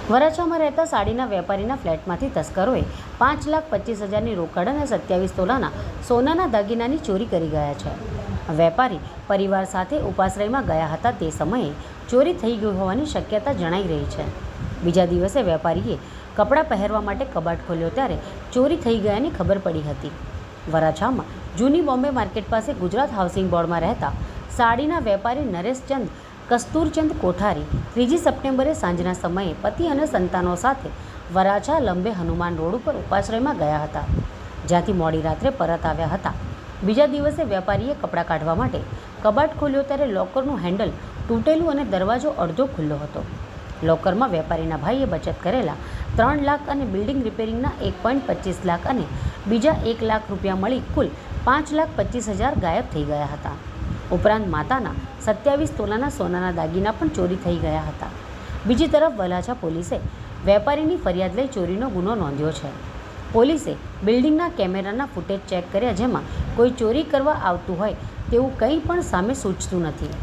વરાછામાં રહેતા સાડીના વેપારીના ફ્લેટમાંથી તસ્કરોએ 5,25,000ની રોકડ અને 27 તોલાના સોનાના દાગીનાની ચોરી કરી ગયા છે. વેપારી પરિવાર સાથે ઉપાશ્રયમાં ગયા હતા તે સમયે ચોરી થઈ ગઈ હોવાની શક્યતા જણાઈ રહી છે. બીજા દિવસે વેપારીએ કપડાં પહેરવા માટે કબાટ ખોલ્યો ત્યારે ચોરી થઈ ગયાની ખબર પડી હતી. વરાછામાં જૂની બોમ્બે માર્કેટ પાસે ગુજરાત હાઉસિંગ બોર્ડમાં રહેતા સાડીના વેપારી નરેશચંદ કસ્તુરચંદ કોઠારી 3 સપ્ટેમ્બરે સાંજના સમયે પતિ અને સંતાનો સાથે વરાછા લંબે હનુમાન રોડ ઉપર ઉપાશ્રયમાં ગયા હતા, જ્યાંથી મોડી રાત્રે પરત આવ્યા હતા. બીજા દિવસે વેપારીએ કપડાં કાઢવા માટે કબાટ ખોલ્યો ત્યારે લોકરનું હેન્ડલ તૂટેલું અને દરવાજો અડધો ખુલ્લો હતો. લોકરમાં વેપારીના ભાઈએ બચત કરેલા 3 લાખ અને બિલ્ડિંગ રિપેરિંગના 1.25 લાખ અને બીજા 1 લાખ રૂપિયા મળી કુલ 5,25,000 ગાયબ થઈ ગયા હતા. ઉપરાંત માતાના 27 તોલાના સોનાના દાગીના પણ ચોરી થઈ ગયા હતા. બીજી તરફ વરાછા પોલીસે વેપારીની ફરિયાદ લઈ ચોરીનો ગુનો નોંધ્યો છે. પોલીસે બિલ્ડિંગના કેમેરાના ફૂટેજ ચેક કર્યા, જેમાં કોઈ ચોરી કરવા આવતું હોય તેવું કંઈ પણ સામે સૂચતું નથી.